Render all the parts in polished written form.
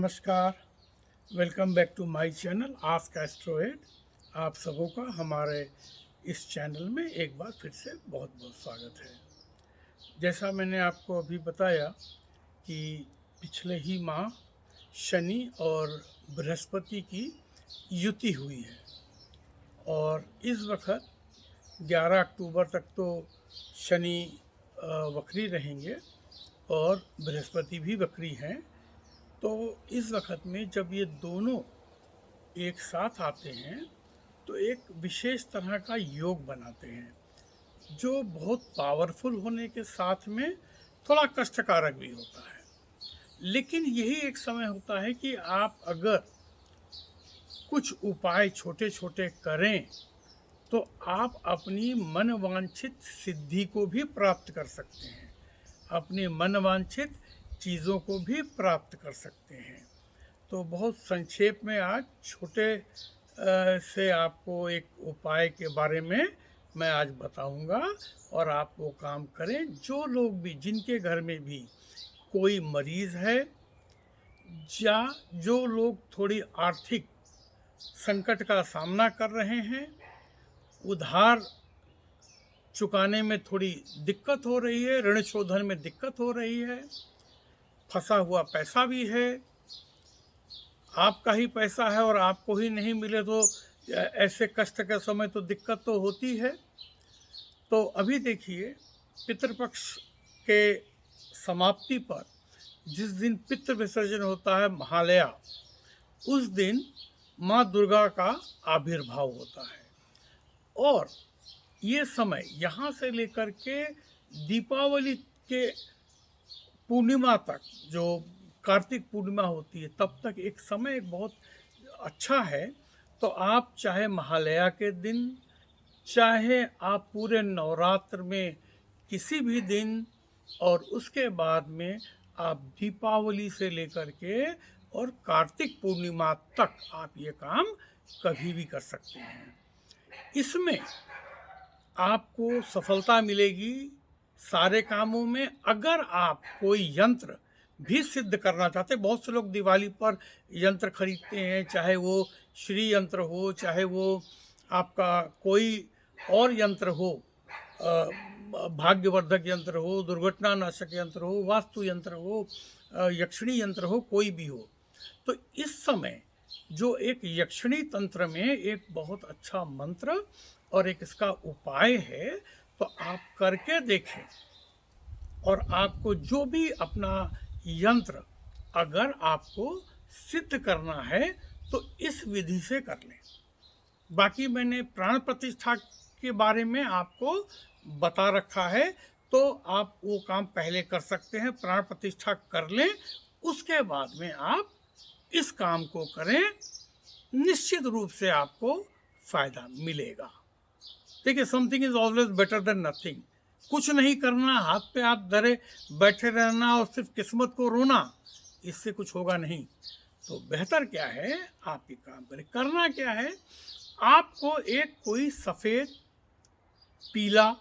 नमस्कार। Welcome back to my channel ask एस्ट्रोएड। आप सबों का हमारे इस चैनल में एक बार फिर से बहुत बहुत स्वागत है। जैसा मैंने आपको अभी बताया कि पिछले ही माह शनि और बृहस्पति की युति हुई है और इस वक्त 11 अक्टूबर तक तो शनि वक्री रहेंगे और बृहस्पति भी वक्री हैं। तो इस वक्त में जब ये दोनों एक साथ आते हैं तो एक विशेष तरह का योग बनाते हैं जो बहुत पावरफुल होने के साथ में थोड़ा कष्टकारक भी होता है। लेकिन यही एक समय होता है कि आप अगर कुछ उपाय छोटे छोटे करें तो आप अपनी मनवांछित सिद्धि को भी प्राप्त कर सकते हैं, अपनी मनवांछित चीज़ों को भी प्राप्त कर सकते हैं। तो बहुत संक्षेप में आज छोटे से आपको एक उपाय के बारे में मैं आज बताऊंगा और आप वो काम करें। जो लोग भी, जिनके घर में भी कोई मरीज़ है या जो लोग थोड़ी आर्थिक संकट का सामना कर रहे हैं, उधार चुकाने में थोड़ी दिक्कत हो रही है, ऋण शोधन में दिक्कत हो रही है, फंसा हुआ पैसा भी है, आपका ही पैसा है और आपको ही नहीं मिले तो ऐसे कष्ट के समय तो दिक्कत तो होती है। तो अभी देखिए, पितृपक्ष के समाप्ति पर जिस दिन पितृ विसर्जन होता है, महालया, उस दिन माँ दुर्गा का आविर्भाव होता है और ये समय यहाँ से लेकर के दीपावली के पूर्णिमा तक, जो कार्तिक पूर्णिमा होती है, तब तक एक समय बहुत अच्छा है। तो आप चाहे महालया के दिन, चाहे आप पूरे नवरात्र में किसी भी दिन, और उसके बाद में आप दीपावली से लेकर के और कार्तिक पूर्णिमा तक आप ये काम कभी भी कर सकते हैं। इसमें आपको सफलता मिलेगी सारे कामों में। अगर आप कोई यंत्र भी सिद्ध करना चाहते हैं, बहुत से लोग दिवाली पर यंत्र खरीदते हैं, चाहे वो श्री यंत्र हो, चाहे वो आपका कोई और यंत्र हो, भाग्यवर्धक यंत्र हो, दुर्घटना नाशक यंत्र हो, वास्तु यंत्र हो, यक्षिणी यंत्र हो, कोई भी हो। तो इस समय जो एक यक्षिणी तंत्र में एक बहुत अच्छा मंत्र और एक इसका उपाय है, तो आप करके देखें और आपको जो भी अपना यंत्र अगर आपको सिद्ध करना है तो इस विधि से कर लें। बाकी मैंने प्राण प्रतिष्ठा के बारे में आपको बता रखा है, तो आप वो काम पहले कर सकते हैं, प्राण प्रतिष्ठा कर लें, उसके बाद में आप इस काम को करें, निश्चित रूप से आपको फायदा मिलेगा। देखिए, something is always better than nothing. कुछ नहीं करना, हाथ पे हाथ धरे बैठे रहना और सिर्फ किस्मत को रोना, इससे कुछ होगा नहीं। तो बेहतर क्या है, आप ये काम करें। करना क्या है, आपको एक कोई सफ़ेद, पीला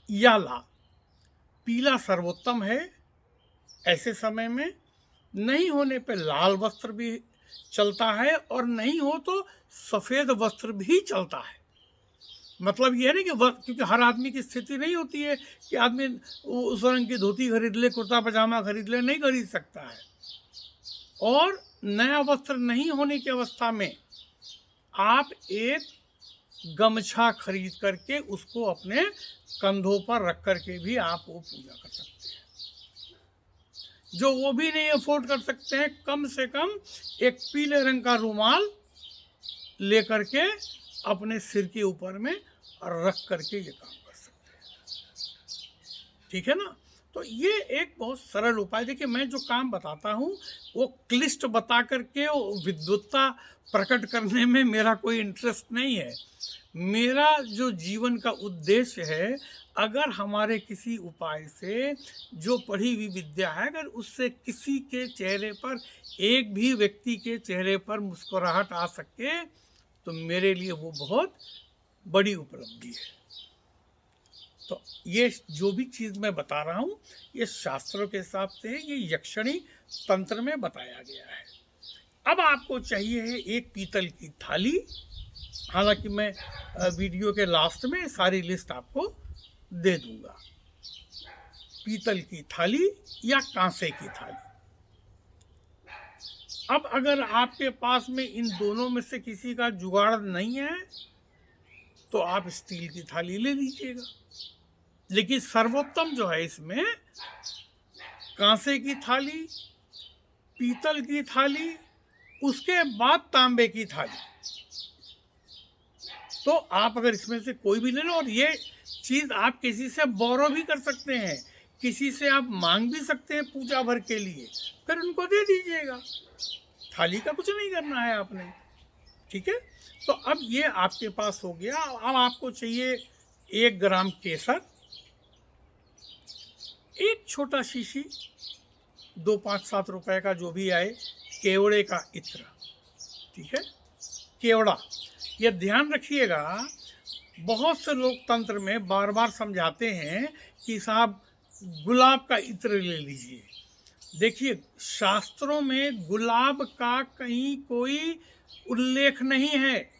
या लाल, पीला सर्वोत्तम है ऐसे समय में, नहीं होने पे लाल वस्त्र भी चलता है और नहीं हो तो सफ़ेद वस्त्र भी चलता है। मतलब ये है ना कि क्योंकि हर आदमी की स्थिति नहीं होती है कि आदमी उस रंग की धोती खरीद ले, कुर्ता पजामा खरीद ले, नहीं खरीद सकता है। और नया वस्त्र नहीं होने की अवस्था में आप एक गमछा खरीद करके उसको अपने कंधों पर रख करके भी आप वो पूजा कर सकते हैं। जो वो भी नहीं अफोर्ड कर सकते हैं, कम से कम एक पीले रंग का रुमाल लेकर के अपने सिर के ऊपर में रख करके ये काम कर सकते हैं। ठीक है ना? तो ये एक बहुत सरल उपाय। देखिए, मैं जो काम बताता हूँ वो क्लिष्ट बता करके विद्वत्ता प्रकट करने में मेरा कोई इंटरेस्ट नहीं है। मेरा जो जीवन का उद्देश्य है, अगर हमारे किसी उपाय से, जो पढ़ी हुई विद्या है, अगर उससे किसी के चेहरे पर, एक भी व्यक्ति के चेहरे पर मुस्कुराहट आ सके, तो मेरे लिए वो बहुत बड़ी उपलब्धि है। तो ये जो भी चीज़ मैं बता रहा हूँ, ये शास्त्रों के हिसाब से है, ये यक्षिणी तंत्र में बताया गया है। अब आपको चाहिए है एक पीतल की थाली। हालांकि मैं वीडियो के लास्ट में सारी लिस्ट आपको दे दूंगा। पीतल की थाली या कांसे की थाली। अब अगर आपके पास में इन दोनों में से किसी का जुगाड़ नहीं है तो आप स्टील की थाली ले लीजिएगा, लेकिन सर्वोत्तम जो है इसमें कांसे की थाली, पीतल की थाली, उसके बाद तांबे की थाली। तो आप अगर इसमें से कोई भी ले लो, और ये चीज आप किसी से बोरो भी कर सकते हैं, किसी से आप मांग भी सकते हैं पूजा भर के लिए, फिर उनको दे दीजिएगा। थाली का कुछ नहीं करना है आपने, ठीक है। तो अब ये आपके पास हो गया। अब आपको चाहिए 1 ग्राम केसर, एक छोटा शीशी 2, 5, 7 रुपए का जो भी आए केवड़े का इत्र, ठीक है, केवड़ा। ये ध्यान रखिएगा, बहुत से लोग तंत्र में बार बार समझाते हैं कि साहब गुलाब का इत्र ले लीजिए। देखिए, शास्त्रों में गुलाब का कहीं कोई उल्लेख नहीं है।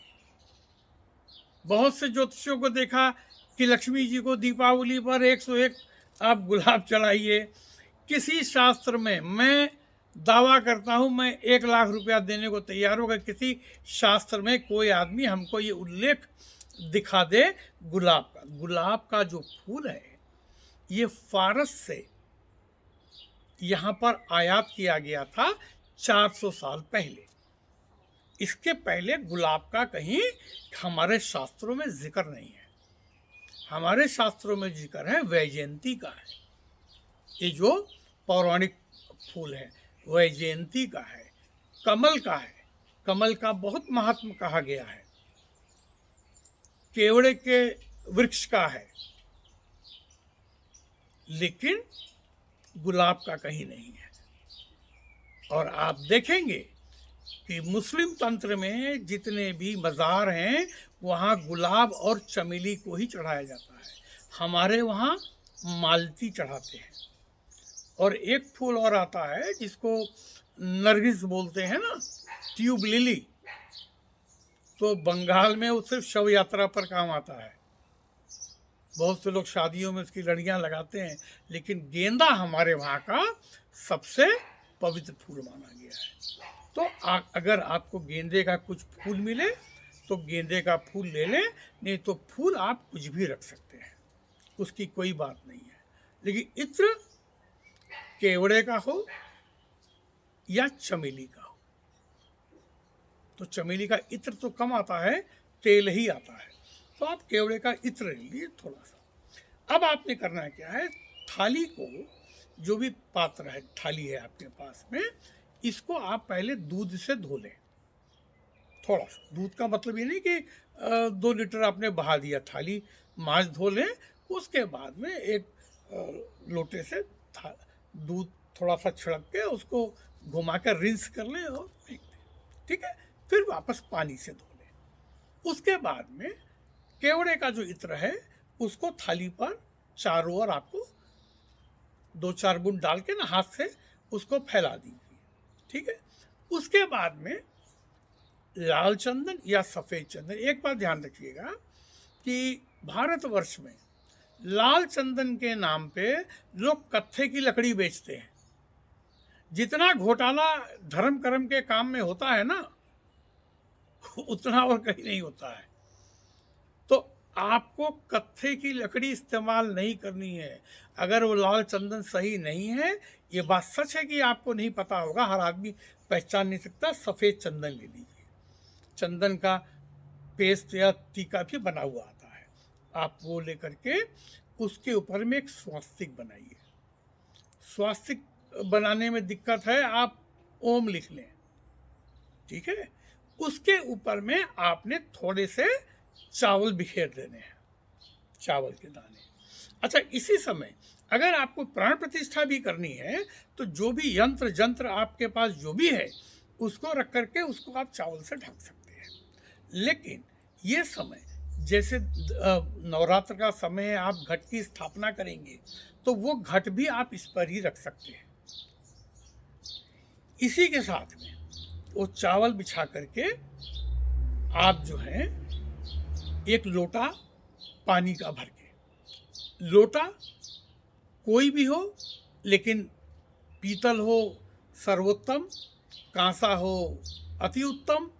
बहुत से ज्योतिषियों को देखा कि लक्ष्मी जी को दीपावली पर 101 आप गुलाब चढ़ाइए। किसी शास्त्र में, मैं दावा करता हूं, मैं 1 लाख रुपया देने को तैयार होगा, किसी शास्त्र में कोई आदमी हमको ये उल्लेख दिखा दे गुलाब का। गुलाब का जो फूल है ये फारस से यहाँ पर आयात किया गया था 400 साल पहले। इसके पहले गुलाब का कहीं हमारे शास्त्रों में जिक्र नहीं है। हमारे शास्त्रों में जिक्र है वैजयंती का है। ये जो पौराणिक फूल है वैजयंती का है, कमल का है, कमल का बहुत महात्म कहा गया है, केवड़े के वृक्ष का है, लेकिन गुलाब का कहीं नहीं है। और आप देखेंगे कि मुस्लिम तंत्र में जितने भी मज़ार हैं वहाँ गुलाब और चमेली को ही चढ़ाया जाता है। हमारे वहाँ मालती चढ़ाते हैं। और एक फूल और आता है जिसको नरगिस बोलते हैं ना, ट्यूब लिली, तो बंगाल में वो सिर्फ शव यात्रा पर काम आता है। बहुत से लोग शादियों में उसकी लड़ियाँ लगाते हैं, लेकिन गेंदा हमारे वहाँ का सबसे पवित्र फूल माना गया है। तो अगर आपको गेंदे का कुछ फूल मिले तो गेंदे का फूल ले लें, नहीं तो फूल आप कुछ भी रख सकते हैं, उसकी कोई बात नहीं है। लेकिन इत्र केवड़े का हो या चमेली का हो। तो चमेली का इत्र तो कम आता है, तेल ही आता है, तो आप केवड़े का इत्र ले लीजिए थोड़ा सा। अब आपने करना क्या है, थाली को, जो भी पात्र है, थाली है आपके पास में, इसको आप पहले दूध से धो लें। थोड़ा सा दूध का मतलब ये नहीं कि 2 लीटर आपने बहा दिया, थाली मांझ धो लें। उसके बाद में एक लोटे से दूध थोड़ा सा छिड़क के उसको घुमा कर रिंस कर लें और फेंक दें, ठीक है। फिर वापस पानी से धो लें। उसके बाद में केवड़े का जो इत्र है उसको थाली पर चारों ओर आपको 2-4 बूंद डाल के ना हाथ से उसको फैला दीजिए, ठीक है। उसके बाद में लाल चंदन या सफ़ेद चंदन, एक बात ध्यान रखिएगा कि भारतवर्ष में लाल चंदन के नाम पे लोग कत्थे की लकड़ी बेचते हैं। जितना घोटाला धर्म कर्म के काम में होता है ना, उतना और कहीं नहीं होता है। तो आपको कत्थे की लकड़ी इस्तेमाल नहीं करनी है। अगर वो लाल चंदन सही नहीं है, ये बात सच है कि आपको नहीं पता होगा, हर आदमी पहचान नहीं सकता, सफ़ेद चंदन ले लीजिए। चंदन का पेस्ट या टीका भी बना हुआ आता है, आप वो लेकर के उसके ऊपर में एक स्वास्तिक बनाइए। स्वास्तिक बनाने में दिक्कत है, आप ओम लिख लें, ठीक है। उसके ऊपर में आपने थोड़े से चावल बिखेर देने हैं, चावल के दाने। अच्छा, इसी समय अगर आपको प्राण प्रतिष्ठा भी करनी है तो जो भी यंत्र जंत्र आपके पास जो भी है उसको रख करके उसको आप चावल से ढक सकते हैं। लेकिन ये समय, जैसे नवरात्र का समय है, आप घट की स्थापना करेंगे तो वो घट भी आप इस पर ही रख सकते हैं। इसी के साथ में वो चावल बिछा करके आप जो है एक लोटा पानी का भर के, लोटा कोई भी हो लेकिन पीतल हो सर्वोत्तम, कांसा हो अति उत्तम,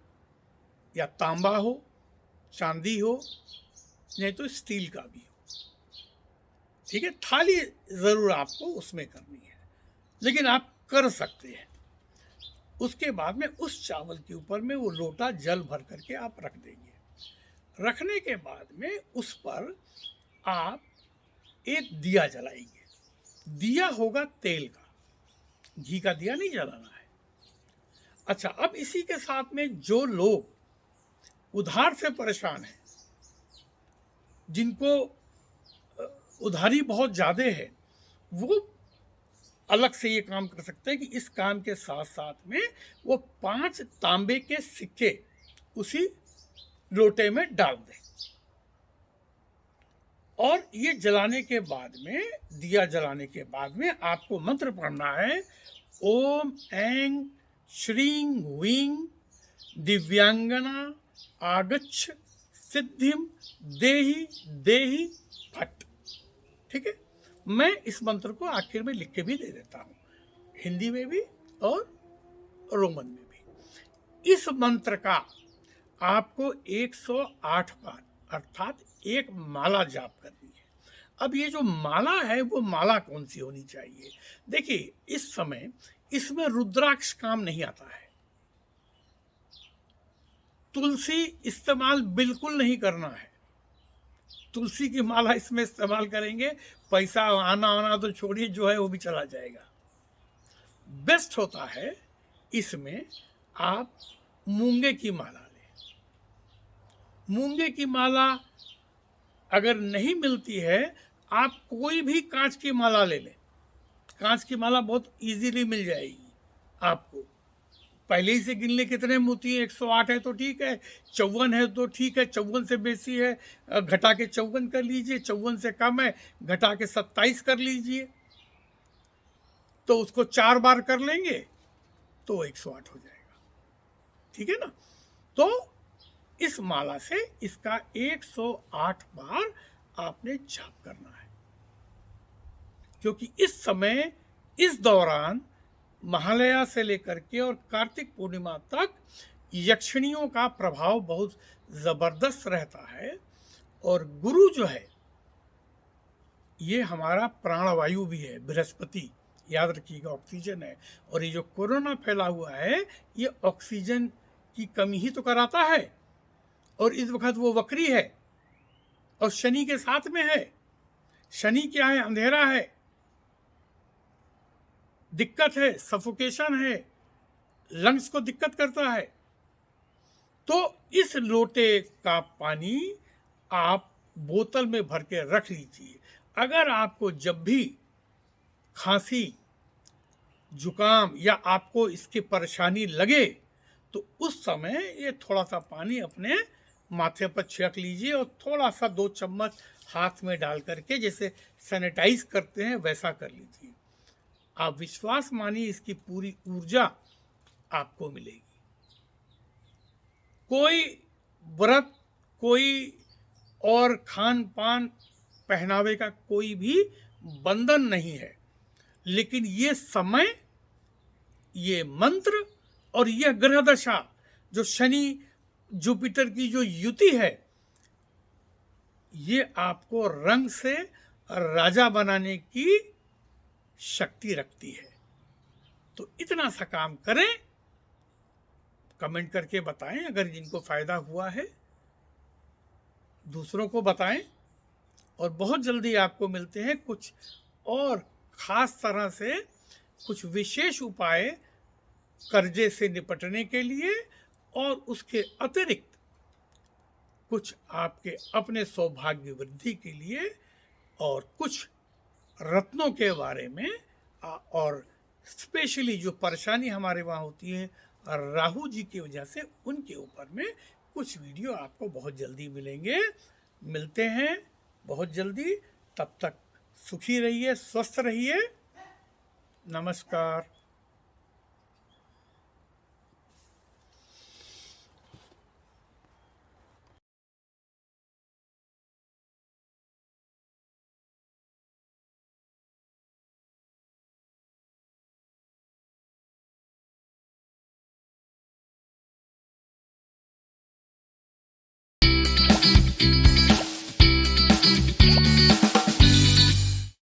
या तांबा हो, चांदी हो, नहीं तो स्टील का भी हो, ठीक है। थाली ज़रूर आपको उसमें करनी है, लेकिन आप कर सकते हैं। उसके बाद में उस चावल के ऊपर में वो लोटा जल भर करके आप रख देंगे। रखने के बाद में उस पर आप एक दिया जलाएंगे। दिया होगा तेल का, घी का दिया नहीं जलाना है। अच्छा, अब इसी के साथ में जो लोग उधार से परेशान हैं, जिनको उधारी बहुत ज़्यादा है, वो अलग से ये काम कर सकते हैं कि इस काम के साथ साथ में वो 5 तांबे के सिक्के उसी लोटे में डाल दें। और ये जलाने के बाद में, दिया जलाने के बाद में आपको मंत्र पढ़ना है, ओम ऐं श्रीं वीं दिव्यांगना आगच्छ सिद्धिम देहि देहि फट। ठीक है, मैं इस मंत्र को आखिर में लिख के भी दे देता हूँ, हिंदी में भी और रोमन में भी। इस मंत्र का आपको 108 बार अर्थात एक माला जाप करनी है। अब ये जो माला है वो माला कौन सी होनी चाहिए? देखिए, इस समय इसमें रुद्राक्ष काम नहीं आता है, तुलसी इस्तेमाल बिल्कुल नहीं करना है। तुलसी की माला इसमें इस्तेमाल करेंगे, पैसा आना आना तो छोड़िए, जो है वो भी चला जाएगा। बेस्ट होता है इसमें आप मूंगे की माला लें। मूंगे की माला अगर नहीं मिलती है, आप कोई भी कांच की माला ले लें। कांच की माला बहुत इजीली मिल जाएगी आपको। पहले ही से गिन ले कितने मोती हैं, 108 है तो ठीक है, 54 है तो ठीक है, 54 से बेसी है घटा के 54 कर लीजिए, 54 से कम है घटा के 27 कर लीजिए, तो उसको 4 बार कर लेंगे तो 108 हो जाएगा। ठीक है ना? तो इस माला से इसका 108 बार आपने जाप करना है, क्योंकि इस समय, इस दौरान महालया से लेकर के और कार्तिक पूर्णिमा तक यक्षिणियों का प्रभाव बहुत जबरदस्त रहता है। और गुरु जो है ये हमारा प्राणवायु भी है, बृहस्पति, याद रखिएगा, ऑक्सीजन है। और ये जो कोरोना फैला हुआ है ये ऑक्सीजन की कमी ही तो कराता है। और इस वक्त वो वक्री है और शनि के साथ में है। शनि क्या है? अंधेरा है, दिक्कत है, सफोकेशन है, लंग्स को दिक्कत करता है। तो इस लोटे का पानी आप बोतल में भर के रख लीजिए। अगर आपको जब भी खांसी, जुकाम या आपको इसकी परेशानी लगे तो उस समय ये थोड़ा सा पानी अपने माथे पर छिड़क लीजिए और थोड़ा सा 2 चम्मच हाथ में डाल करके जैसे सैनिटाइज करते हैं वैसा कर लीजिए। आप विश्वास मानिए, इसकी पूरी ऊर्जा आपको मिलेगी। कोई व्रत, कोई और खान पान, पहनावे का कोई भी बंधन नहीं है, लेकिन ये समय, ये मंत्र और यह ग्रह दशा, जो शनि जुपिटर की जो युति है, ये आपको रंग से राजा बनाने की शक्ति रखती है। तो इतना सा काम करें, कमेंट करके बताएं अगर जिनको फायदा हुआ है, दूसरों को बताएं। और बहुत जल्दी आपको मिलते हैं कुछ और खास तरह से कुछ विशेष उपाय कर्जे से निपटने के लिए, और उसके अतिरिक्त कुछ आपके अपने सौभाग्य वृद्धि के लिए, और कुछ रत्नों के बारे में, और स्पेशली जो परेशानी हमारे वहाँ होती है राहु जी की वजह से, उनके ऊपर में कुछ वीडियो आपको बहुत जल्दी मिलेंगे। मिलते हैं बहुत जल्दी, तब तक सुखी रहिए, स्वस्थ रहिए। नमस्कार।